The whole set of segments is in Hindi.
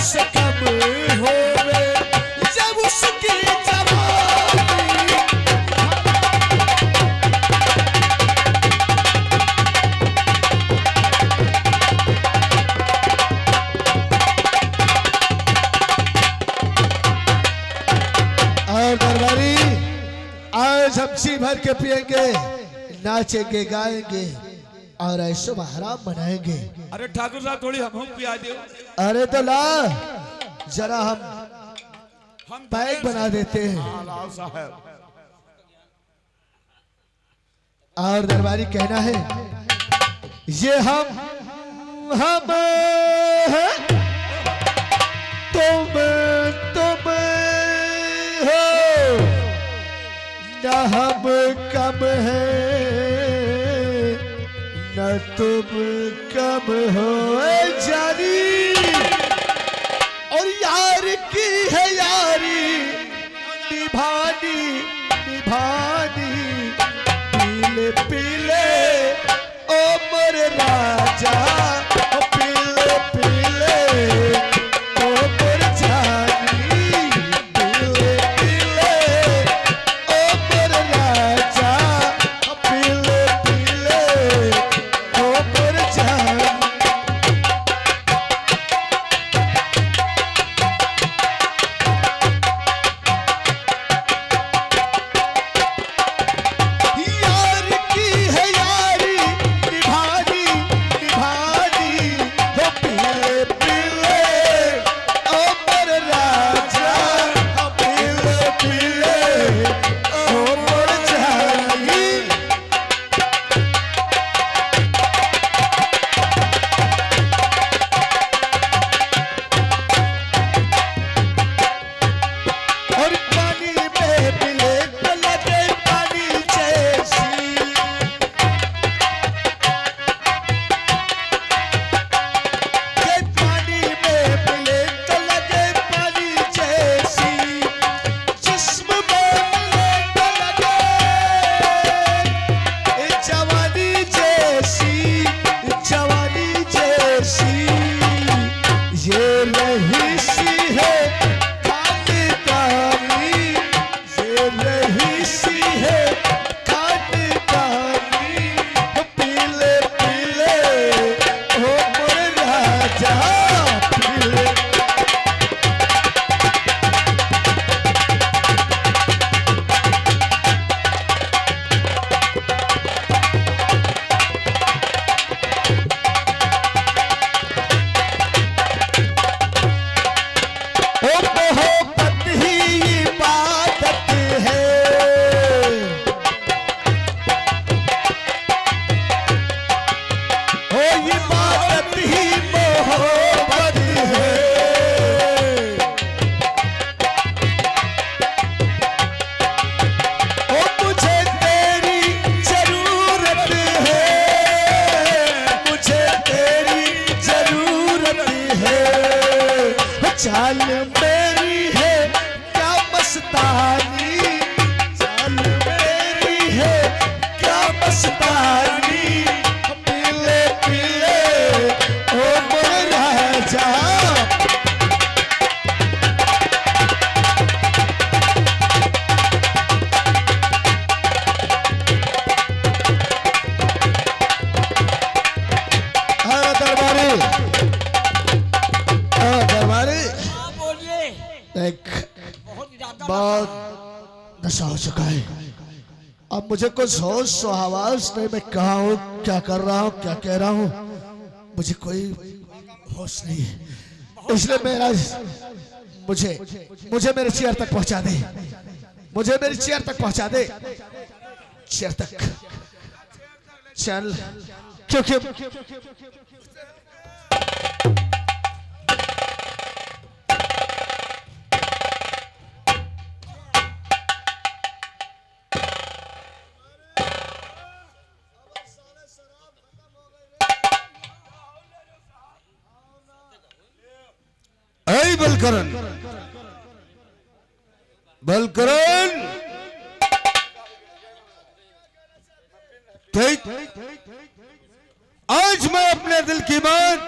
से कम होवे जब उसकी जवानी। और दरबारी आज हम जी भर के पिएंगे, नाचेंगे, गाएंगे और ऐशो हराम बनाएंगे। अरे ठाकुर साहब थोड़ी हम पिया दो। अरे तो ला जरा हम पैक बना देते हैं। लाओ साहब। और दरबारी कहना है ये हम हैं, तुम हो न हम कम है न तुम कम हो जानी। और यार की है यारी निभानी निभानी। पीले पीले ओ मोरे राजा ओ पीले पीले ओ मोरे जानी। पीले पीले ओ मोरे राजा ओ पीले पीले ओ मोरे जानी। यार की है यारी निभानी निभानी। हो पीले पीले ओ मोरे राजा ओ पीले पीले ओ मोरे जानी। और पानी में मिले तो लगे पानी जैसी। ये पानी में मिले तो लगे पानी जैसी। जिस्म में मिले तो लगे जवानी जैसी जवानी जैसी। ये रही सी है खानदानी। ये रही सी है खानदानी। पीले पीले ओ मोरे राजा पीले। ओ मोहब्बत ही इबादत है। ओ इबादत ही मोहब्बत है। ओ मुझे तेरी जरूरत है। मुझे तेरी जरूरत है। चाल मेरी है क्या मस्तानी। चाल मेरी है क्या मस्तानी। पीले पीले ओ मोरे राजा। हाँ दरबारी दरबारी हाँ, बोलिए। एक बहुत ज्यादा बहुत नशा हो चुका है। अब मुझे कुछ होश सो हवास नहीं, मैं कहाँ हूँ, क्या कर रहा हूँ, क्या कह रहा हूँ, मुझे कोई होश नहीं है। इसलिए मेरा मुझे मुझे मेरे चेयर तक पहुंचा दे। मुझे मेरी चेयर तक पहुंचा दे। चेयर तक चल, क्योंकि बलकरण बलकरण ठीक, आज मैं अपने दिल की बात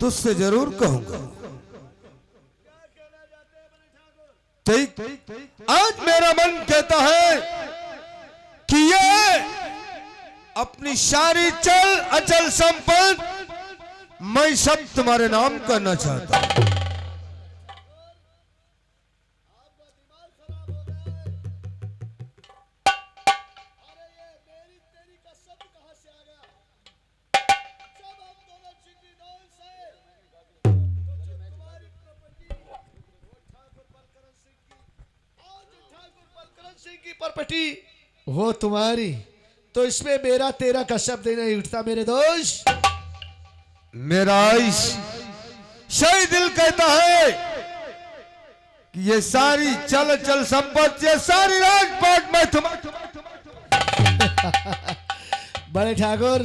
तुझसे जरूर कहूंगा। ठीक, आज मेरा मन कहता है कि ये अपनी सारी चल अचल संपत्ति मैं सब तुम्हारे नाम करना चाहता हूं। प्रॉपर्टी वो तुम्हारी, तो इसमें मेरा तेरा का शब्द नहीं उठता मेरे दोस्त। मेरा आइश सही दिल कहता है कि ये सारी चल चल संपत्ति, ये सारी राजपाट में तुम्हारे। बड़े ठाकुर,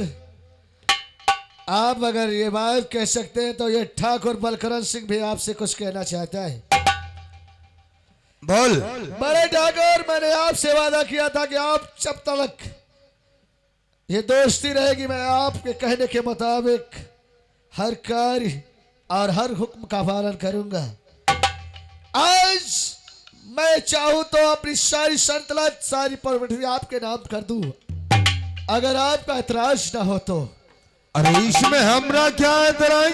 आप अगर ये बात कह सकते हैं तो ये ठाकुर बलकरण सिंह भी आपसे कुछ कहना चाहता है। बोल। बड़े ठाकुर, मैंने आपसे वादा किया था कि आप जब तक ये दोस्ती रहेगी मैं आपके कहने के मुताबिक हर कार्य और हर हुक्म का पालन करूंगा। आज मैं चाहूं तो अपनी सारी संतलत, सारी प्रॉपर्टी आपके नाम कर दूं, अगर आपका एतराज ना हो तो। अरे इसमें हमरा क्या एतराज?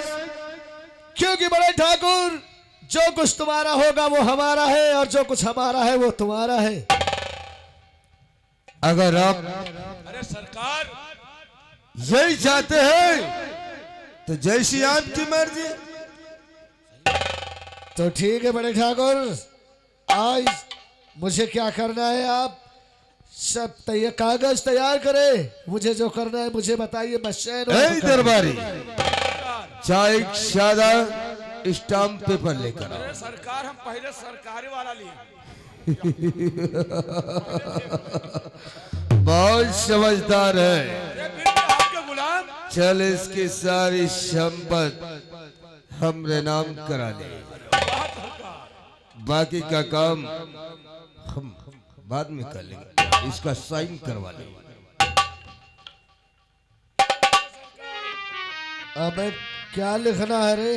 क्योंकि बड़े ठाकुर, जो कुछ तुम्हारा होगा वो हमारा है और जो कुछ हमारा है वो तुम्हारा है। अगर आप अरे सरकार, यही चाहते हैं तो जैसी आपकी मर्जी। तो ठीक है बड़े ठाकुर, आज मुझे क्या करना है आप सब कागज तैयार करें, मुझे जो करना है मुझे बताइए, मैं शहर दरबारी चाय सादा स्टाम्प पेपर लेकर आओ। अरे सरकार, हम पहले सरकारी वाला लिए। बहुत समझदार है। अरे फिर भी आपके गुलाम। चल इसकी सारी संपत्ति हमरे नाम करा दे, बाकी का काम हम बाद में कर लेंगे। इसका साइन करवा लेंगे। अब क्या लिखना है रे?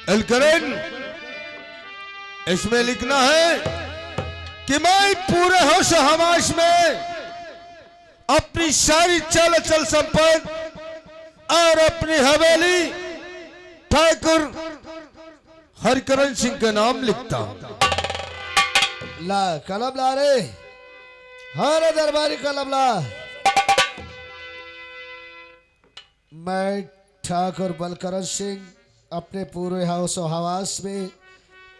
अलकरन, इसमें लिखना है कि मैं पूरे होश हवास में अपनी सारी चल अचल संपत्ति और अपनी हवेली ठाकुर हरिकरण सिंह के नाम लिखता हूं। ला कलम ला रे, हर दरबारी कलम ला। मैं ठाकुर बलकरण सिंह अपने पूरे हाउस और हवास में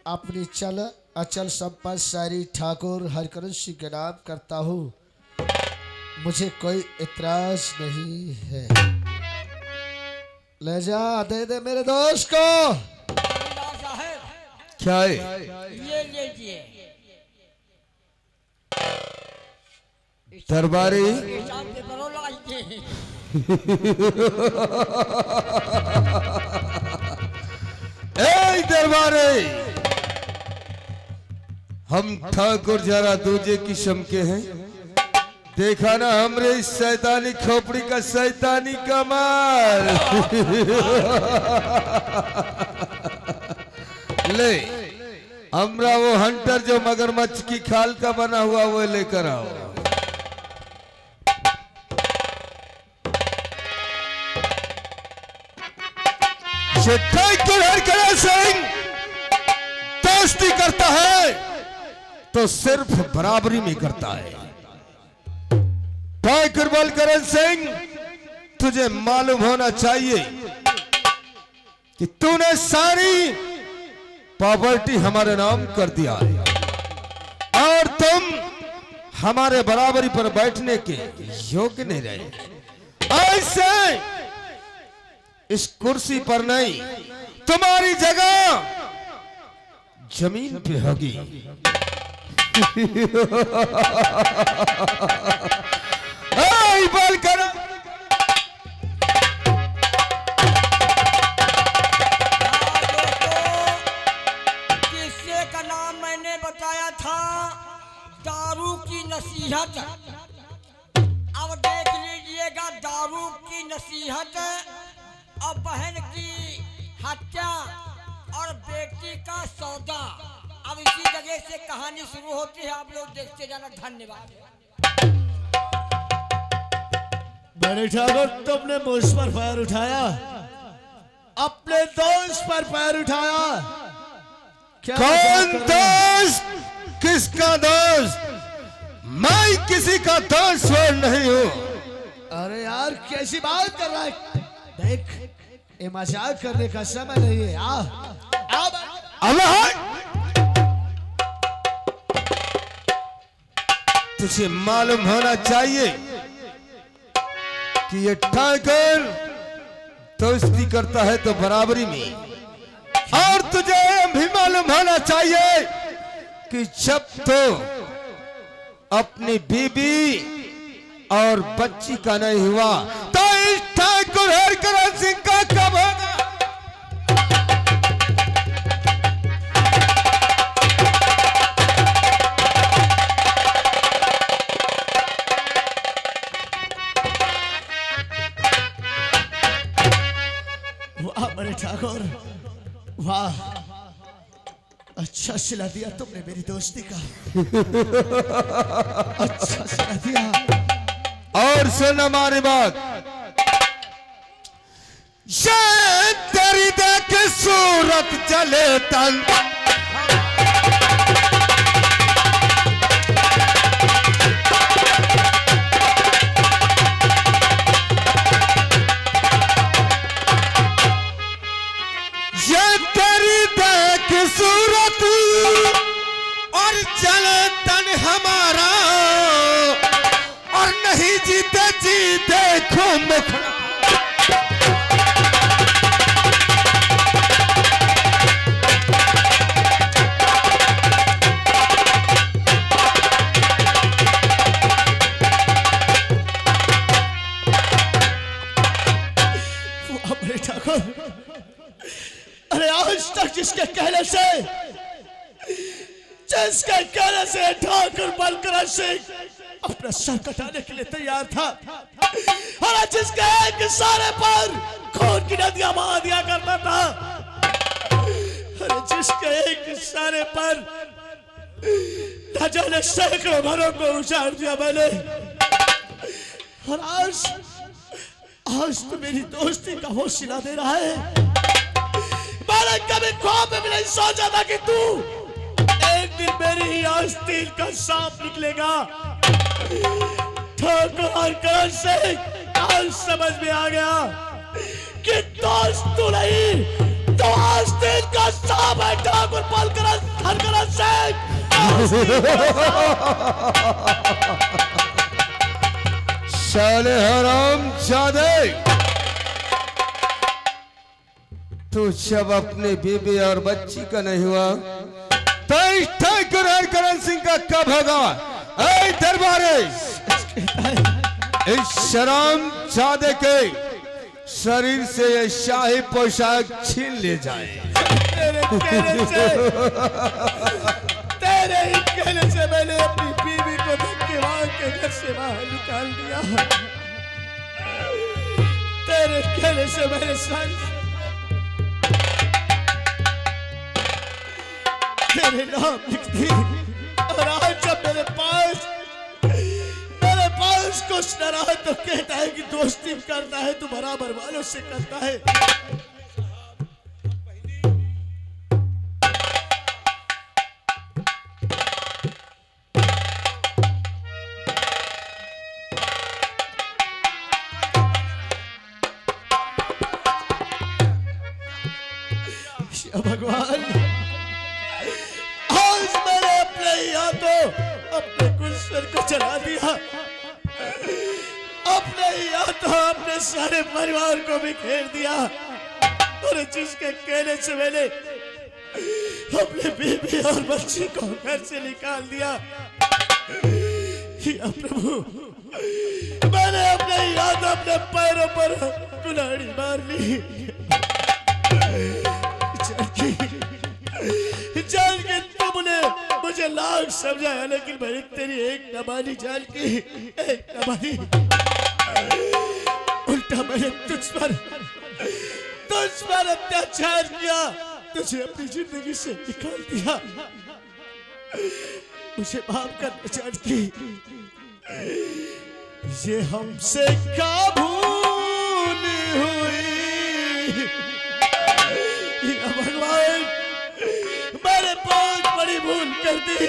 अपनी चल अचल संपत्ति सारी ठाकुर हरिकरण सिंह के नाम करता हूँ, मुझे कोई इतराज नहीं है। ले जा, दे दे मेरे दोस्त को। जमींदार साहब, क्या है? ये लीजिए। दरबारी हिसाब के करो लाइए। ए दरबारी, हम ठाकुर जरा दूजे किस्म के हैं। देखा ना हमरे इस शैतानी खोपड़ी का शैतानी कमाल। ले, हमरा वो हंटर जो मगरमच्छ की खाल का बना हुआ वो लेकर आओ। ठाकुर हरिकरण सिंह दोस्ती करता है तो सिर्फ बराबरी में करता है। ठाकुर बलकरण सिंह, तुझे मालूम होना चाहिए कि तूने सारी प्रॉपर्टी हमारे नाम कर दिया है और तुम हमारे बराबरी पर बैठने के योग्य नहीं रहे। ऐसे इस कुर्सी पर नहीं, तुम्हारी जगह जमीन पे होगी। बलकरण, किस्से का नाम मैंने बताया था दारू की नसीहत। अब देख लीजिएगा, दारू की नसीहत और बहन की हत्या और बेटी का सौदा। अब इसी जगह से कहानी शुरू होती है, आप लोग देखते जाना। धन्यवाद। बड़े ठाकुर, तुमने मुझ पर पैर उठाया, अपने दोस्त पर पैर उठाया। क्या कौन दोस्त? किसका दोस्त? मैं किसी का दोस्त नहीं हूँ। अरे यार, कैसी बात कर रहा है? देख, ये मजाक करने का समय नहीं है। तुझे मालूम होना चाहिए कि ये ठाकुर दोस्ती करता है तो बराबरी में, और तुझे भी मालूम होना चाहिए कि जब तो अपनी बीबी और बच्ची का नहीं हुआ तो इस ठाकुर हरकरण सिंह का कब होगा? वाह बड़े ठाकुर, वाह, अच्छा सिला दिया तुमने मेरी दोस्ती का। अच्छा सिला दिया। और सुन हमारी बात, ये तेरी देख सूरत चले तन, ये तेरी देख सूरत और चले तन हमारा, और नहीं जीते जी देखो मुखड़ा। बड़े ठाकुर, अरे आज तक जिसके कहने से ठाकुर बलकरण सिंह अपना सर कटाने के लिए तैयार था, और जिसके एक इशारे पर खून की नदियां बहा दिया करता था, अरे जिसके एक इशारे पर न जाने सैकड़ों घरों को उजाड़ दिया मैंने, और आज तो मेरी दोस्ती का हौसला दे रहा है। मैंने कभी ख्वाब में भी नहीं सोचा था कि तू एक दिन मेरी ही आस्तीन का सांप निकलेगा। ठाकुर हरकरण सिंह, आज समझ में आ गया कि दोस्त तू नहीं, तो आस्तीन का सांप है ठाकुर बलकरण हरकरण सिंह। साले हराम जादे, तू जब अपने बीबी और बच्ची का नहीं हुआ तो इस ठाकुर हरकरण सिंह का कब होगा? ऐ दरबारे, इस शराम जादे के शरीर से ये शाही पोशाक छीन ले जाए। तेरे ही कहने से मैंने अपनी बीवी को धक्के मार के घर से बाहर निकाल दिया। तेरे कहने से मैंने तेरे नाम लिख दी, और आज जब मेरे पास कुछ न रहा तो कहता है कि दोस्ती करता है तो बराबर वालों से करता है। भगवान, आज मैंने अपने हाथों अपने गुलशन को चला दिया, अपने हाथों अपने सारे परिवार को भी घेर दिया, और जिसके कहने से मैंने अपने बीबी और बच्ची को घर से निकाल दिया। या प्रभु, मैंने अपने हाथ अपने पैरों पर कुल्हाड़ी मार ली। जान के तुमने मुझे लाख समझाया, लेकिन मैंने तेरी एक न मानी जान की, एक न मानी। उल्टा मैंने तुझ पर तुझ पर अत्याचार किया, तुझे अपनी जिंदगी से निकाल दिया। मुझे माफ करना चाहती, ये हमसे क्या भूल हुई। या भगवान, मैंने बहुत बड़ी भूल कर दी।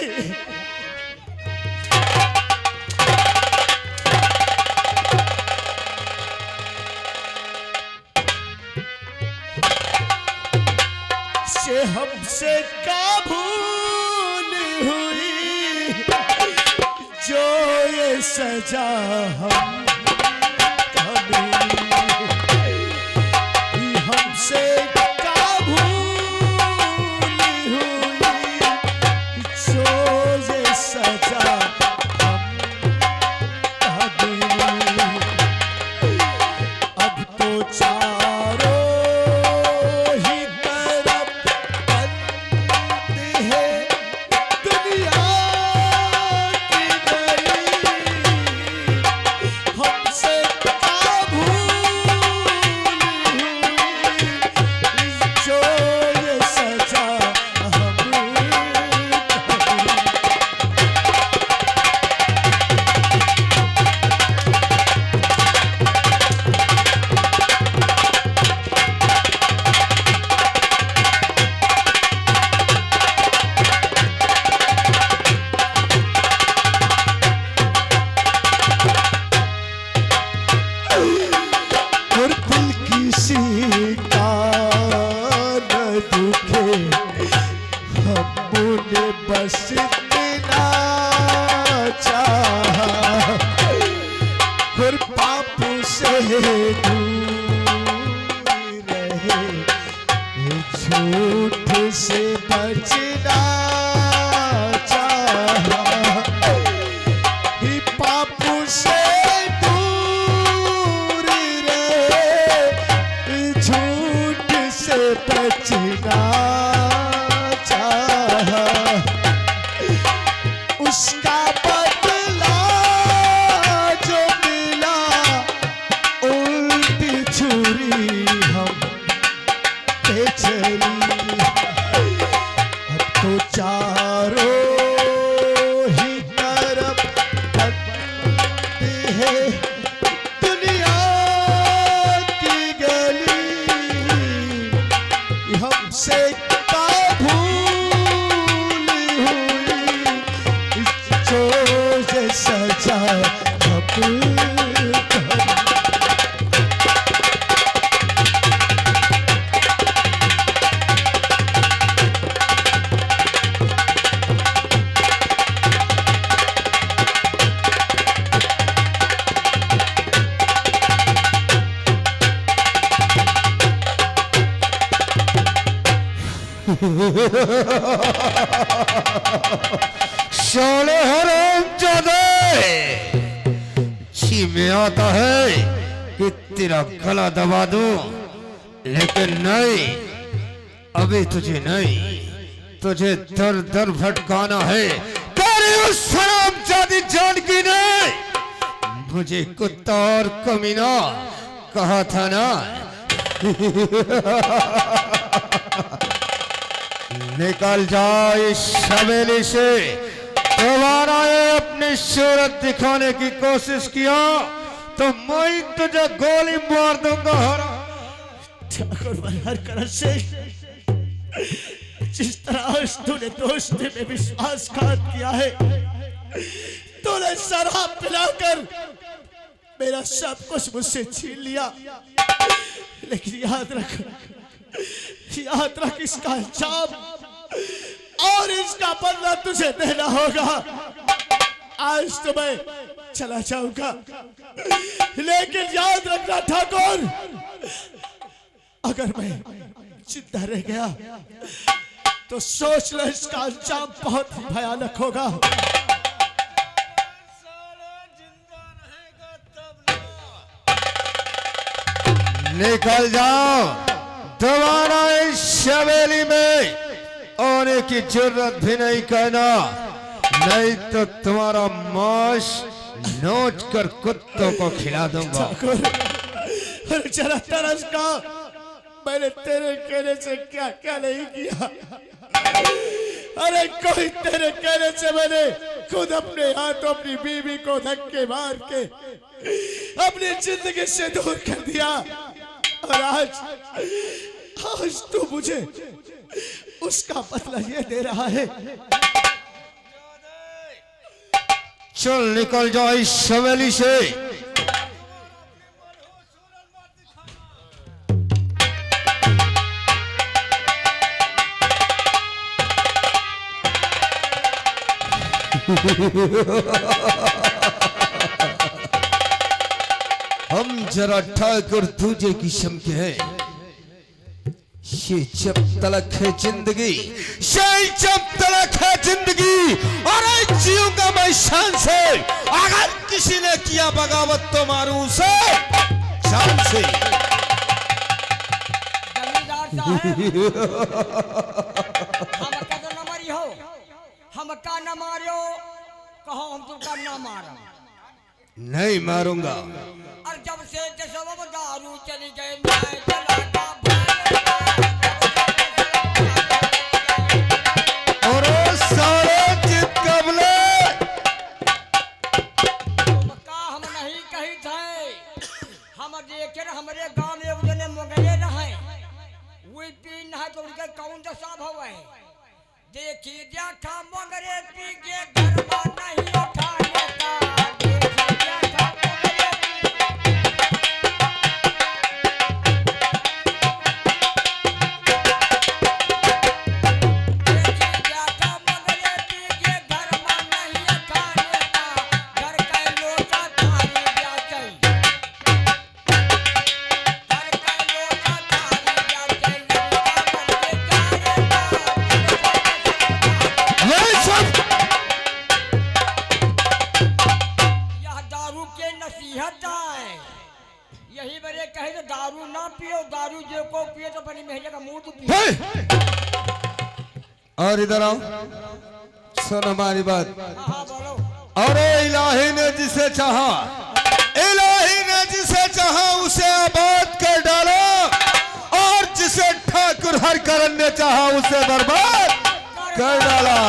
ये हमसे क्या भूल हुई, जो ये सजा हम हमसे क्या भूल हुई, जो ये सजा हम अब तो चारों ही तरफ बंद है दुनिया की गली। हमसे क्या भूल हुई, जो ये सजा हम और दिल किसी का न दुखे, हमने बस इतना चाहा। और पाप से दूर रहे, झूठ से बचना चाहा। पाप से दूर रहे, झूठ से बचना चाहा। उसका बदला जो मिला, उल्टी छुरी हम पे चली। अब तो चारों ही तरफ बंद है दुनिया की गली। हमसे क्या भूल हुई, जो ये सजा हम साले हरामजादे, जी में आता है कि तेरा गला दबा दूं, लेकिन नहीं, अभी तुझे नहीं, तुझे दर दर भटकाना है। तेरी उस हरामजादी जान की नहीं, मुझे कुत्ता और कमीना कहा था ना। निकल जा इस हवेली से। दोबारा ये अपनी सूरत दिखाने की कोशिश किया तो मैं तुझे गोली मार दूंगा। ठाकुर मल्हार करण से जिस तरह तूने दोस्ती में विश्वासघात किया है, तूने शराब पिलाकर मेरा सब कुछ मुझसे छीन लिया। लेकिन याद रख इसका अंजाम और इसका बदला तुझे देना होगा। आज तो मैं चला जाऊंगा, लेकिन याद रखना ठाकुर, अगर मैं जिंदा रह गया तो सोच ले, इसका अंजाम बहुत भयानक होगा। निकल जाओ, दोबारा इस हवेली में आने की जरूरत भी नहीं कहना, नहीं तो तुम्हारा मांस नोच कर कुत्तों को खिला दूंगा। जरा तरस का मैंने तेरे कहने से क्या क्या नहीं किया। अरे कोई तेरे कहने से मैंने खुद अपने हाथों अपनी बीवी को धक्के मार के अपनी जिंदगी से दूर कर दिया, और आज तू मुझे उसका बदला ये दे रहा है। चल निकल जाओ इस हवेली से। हम जरा ठाकुर तुझे किस्म के हैं। ये जब तलक है जिंदगी, ये जब तलक है जिंदगी, और जीऊंगा मैं शान से। अगर किसी ने किया बगावत तो मारूं उसे शान से। हमका तो न मरी हो, हमका न मारियो, कहो हम तुमका न मारा। नहीं मारूंगा। और जब से दसवा दारू चली गए मैं चला और सारे जित कबले तुमका हम नहीं कही थे। हम देखे हमारे गांव में एक जने मगरे रहे, वही पी न है तो उनके कौन दशा भवे। देखी देखा मगरे पी के घर में नहीं उठाने का। देखी देखा मगरे यही बड़े कहे तो दारू ना पियो, दारू जो को पिए तो बड़ी महंगे का मुंह तो पियो। और इधर आओ, सुन हमारी बात। हाँ बोलो। और इलाही ने जिसे चाहा, इलाही ने जिसे चाहा उसे आबाद कर डाला, और जिसे ठाकुर हरकरण ने चाहा उसे बर्बाद कर डाला।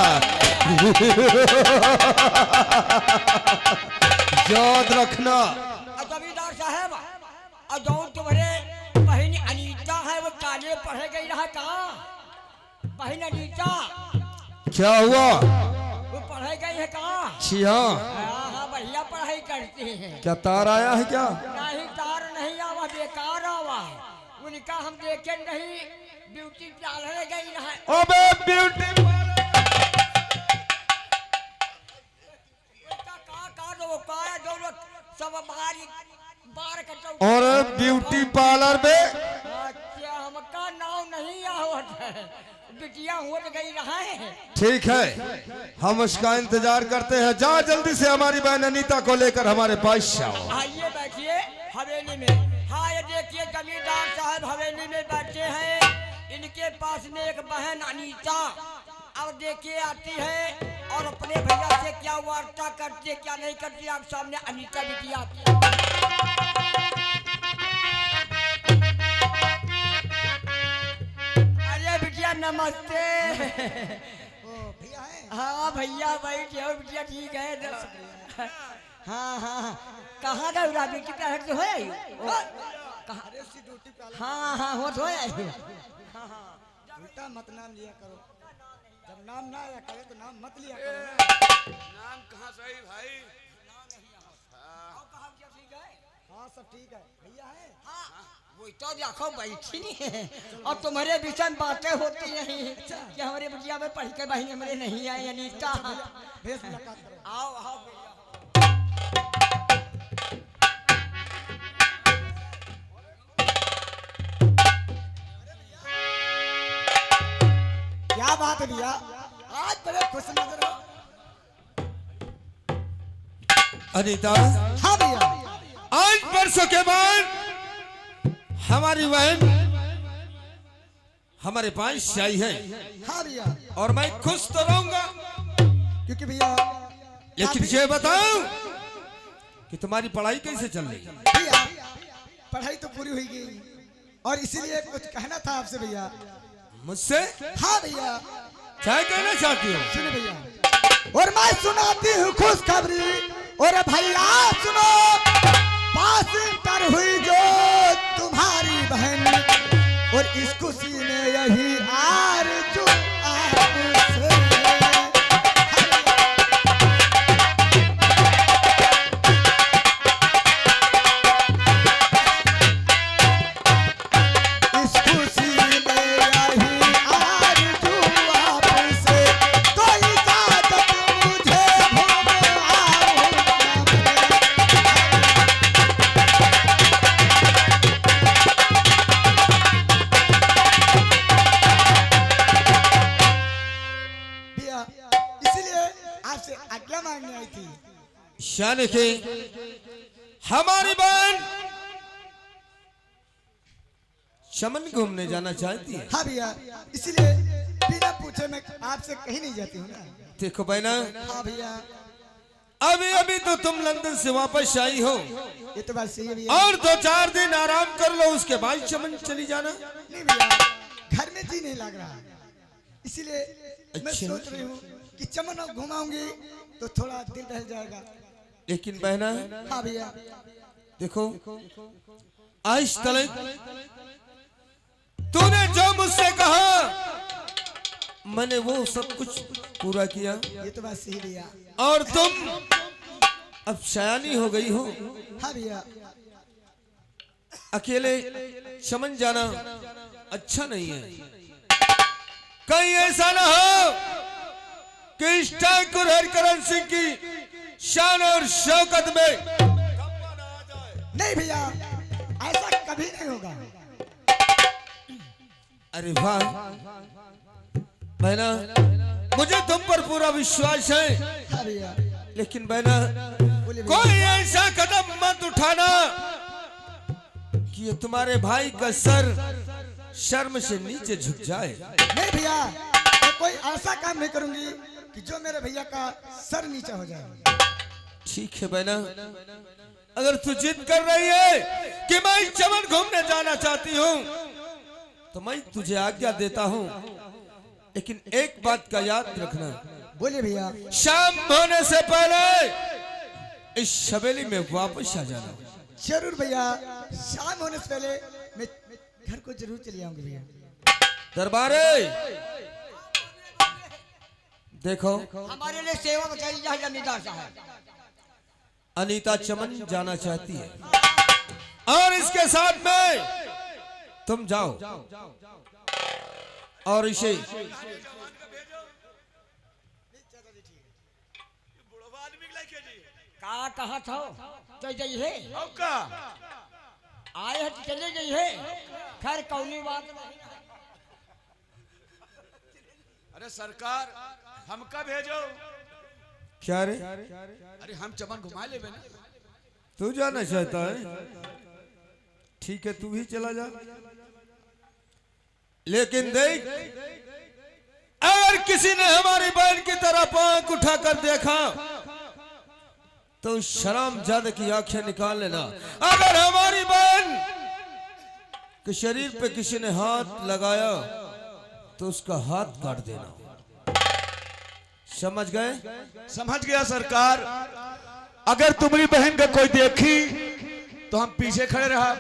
याद रखना। जमींदार साहब, और जो तुम्हारे बहन अनीता है वो काले पढ़े गई रहा कहाँ? बहन अनीता क्या हुआ? वो पढ़े गई है कहाँ? जी हाँ। हाँ बढ़िया पढ़ाई करती है। क्या तार आया है क्या? नहीं तार नहीं आवा, बेकार आवा है। उनका हम देखे नहीं, ब्यूटी पार्लर गई रहा। अबे ब्यूटी सब बारी बार कटो। और ब्यूटी पार्लर में अच्छा हमका नाव नहीं आवत है, बिटिया हो गई रहा है। ठीक है, हम उसका इंतजार करते हैं। जा जल्दी से हमारी बहन अनीता को लेकर हमारे पास आओ। आइए बैठिए हवेली में। हाँ ये देखिए जमींदार साहब हवेली में बैठे हैं। इनके पास में एक बहन अनीता अब देखिए आती है, और अपने भैया से क्या वार्ता करती है क्या नहीं करती, आप सामने अनीता बिटिया आती है। अरे बिटिया नमस्ते। भैया है? हाँ भैया बैठ जाओ बिटिया, ठीक है। हाँ हाँ कहाँ गए उरा बेटी पे हट हो आई? कहाँ? हाँ हाँ हो तो आई। उल्टा मत नाम लिया करो, जब नाम ना आया करे तो नाम मत लिया करो। नाम कहाँ सही भाई? हाँ सब ठीक है। भैया है? वो तो देखो बैठी नहीं है, और तुम्हारे विषय में बातें होती नहीं कि हमारे बिटिया में पढ़ के बहन हमारे नहीं आई अनीता। भेज मुलाकात करो। आओ आओ क्या बात है भैया, आज बड़े खुश नजर हो। अनीता, हाँ भैया। आज परसों के बाद हमारी बहन हमारे पास आई है, हाँ भैया, और मैं खुश तो रहूंगा, क्योंकि भैया लेकिन ये बताओ कि तुम्हारी पढ़ाई कैसे चल रही है? भैया पढ़ाई तो पूरी हुई गई, और इसीलिए कुछ कहना था आपसे भैया। मुझसे हाँ भैया क्या कहना चाहती हो? सुनो भैया, और मैं सुनाती हूँ खुशखबरी। और भैया सुनो, पास कर हुई जो तुम्हारी बहन, और इस खुशी में यही आरज़ू आपसे। इस खुशी में यही आरज़ू आपसे, तो इजाज़त मुझे घूम आऊं। भैया इसलिए आपसे आज्ञा मांगने आई थी। शान के हमारी बहन चमन घूमने जाना चाहती है। हाँ भैया, इसलिए बिना पूछे मैं आपसे कहीं नहीं जाती हूँ ना। देखो बहना, हाँ भैया, अभी अभी तो तुम लंदन से वापस आई हो, ये तो बात सही है भैया। और 2-4 दिन आराम कर लो, उसके बाद चमन चली जाना। नहीं भैया, घर में जी नहीं लग रहा, इसीलिए मैं अच्छा। सोच रही हूँ कि चमन घुमाऊंगी तो थोड़ा दिल बहल जाएगा। लेकिन बहना हाँ भैया, देखो, आज तक तूने जो मुझसे कहा मैंने वो सब कुछ पूरा किया, ये तो बात सही भैया। और तुम अब सयानी हो गई हो। हाँ भैया, अकेले चमन जाना अच्छा नहीं है। कहीं ऐसा ना हो कि इस ठाकुर हरिकरण सिंह की शान और शौकत में नहीं भैया, ऐसा कभी नहीं होगा। अरे वाह बहना, मुझे तुम पर पूरा विश्वास है। हाँ भैया, लेकिन बहना, बोलिए भैया। कोई ऐसा कदम मत उठाना कि ये तुम्हारे भाई का सर शर्म से नीचे झुक जाए। नहीं भैया, मैं कोई ऐसा काम नहीं करूंगी कि जो मेरे भैया का सर नीचा हो जाए। ठीक है बहना, अगर तू जिद कर रही है कि मैं चमन घूमने जाना चाहती हूँ तो मैं तुझे आज्ञा देता हूँ, लेकिन एक बात का याद रखना, बोलिए भैया। शाम होने से पहले इस हवेली में वापस आ जाना। जरूर भैया, शाम होने से पहले मैं घर को जरूर चली आऊंगी भैया। दरबारे देखो, हमारे लिए सेवा बताइए जाए जमींदार साहब। अनीता चमन जाना चाहती है और इसके साथ में तुम जाओ और इसे का कहा था तो जाइए, अब का आए हैं तो चले जाइए, खैर कौनी बात नहीं। अरे सरकार हमका भेजो। क्या रे, अरे हम चमन घुमा ले ना। तू जाना चाहता है? ठीक है, तू भी चला जा, लेकिन देख, अगर किसी ने हमारी बहन की तरफ आंख उठाकर देखा तो शराम ज्यादा की आंखें निकाल लेना। अगर हमारी बहन के शरीर पे किसी ने हाथ लगाया तो उसका हाथ काट देना। समझ गए? समझ गया सरकार। अगर तुम्हारी बहन का कोई देखी तो हम पीछे खड़े रहा,